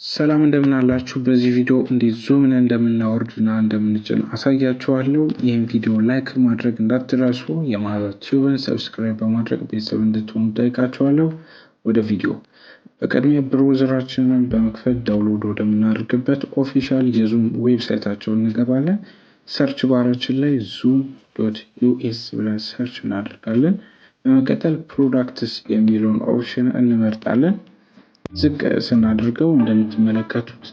ሰላም እንደምን አላችሁ። በዚህ ቪዲዮ እንዴት ዙምን እንደምናወርድና እንደምንጭን አሳያችኋለሁ። ይህን ቪዲዮ ላይክ ማድረግ እንዳትረሱ፣ የማህበር ቲዩብን ሰብስክራይብ በማድረግ ቤተሰብ እንድትሆኑ ጠይቃችኋለሁ። ወደ ቪዲዮ በቅድሚያ ብሮዘራችንን በመክፈት ዳውንሎድ ወደምናደርግበት ኦፊሻል የዙም ዌብሳይታቸውን እንገባለን። ሰርች ባራችን ላይ zoom.us ብለን ሰርች እናደርጋለን። በመቀጠል ፕሮዳክትስ የሚለውን ኦፕሽን እንመርጣለን። ዝቅ ስናደርገው እንደምትመለከቱት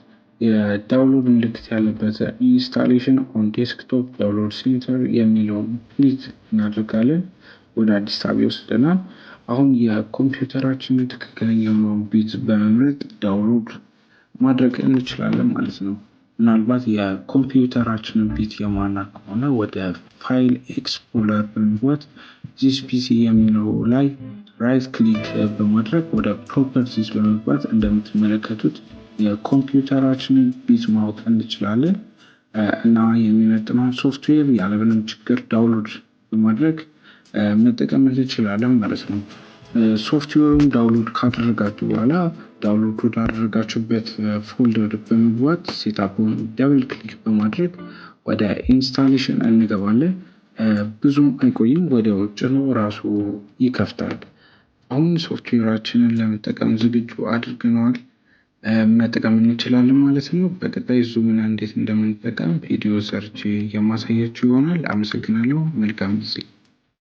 የዳውንሎድ ምልክት ያለበት ኢንስታሌሽን ኦን ዴስክቶፕ ዳውንሎድ ሴንተር የሚለውን ክሊክ እናደርጋለን። ወደ አዲስ ታብ ይወስደናል። አሁን የኮምፒውተራችንን ትክክለኛውን ቢት በመምረጥ ዳውንሎድ ማድረግ እንችላለን ማለት ነው። ምናልባት የኮምፒውተራችንን ቢት የማናውቅ ከሆነ ወደ ፋይል ኤክስፕሎረር በመግባት ዚስ ፒሲ የሚለው ላይ ራይት ክሊክ በማድረግ ወደ ፕሮፐርቲስ በመግባት እንደምትመለከቱት የኮምፒውተራችንን ቢት ማወቅ እንችላለን እና የሚመጥነውን ሶፍትዌር ያለምንም ችግር ዳውንሎድ በማድረግ መጠቀም እንችላለን ማለት ነው። ሶፍትዌሩን ዳውንሎድ ካደረጋችሁ በኋላ ዳውንሎድ ወዳደረጋችሁበት ፎልደር በመግባት ሴትአፑን ደብል ክሊክ በማድረግ ወደ ኢንስታሌሽን እንገባለን። ብዙም አይቆይም፣ ወዲያው ጭኖ ራሱ ይከፍታል። አሁን ሶፍትዌራችንን ለመጠቀም ዝግጁ አድርገነዋል፣ መጠቀም እንችላለን ማለት ነው። በቀጣይ ዙምን እንዴት እንደምንጠቀም ቪዲዮ ሰርች የማሳያችሁ ይሆናል። አመሰግናለሁ። መልካም ጊዜ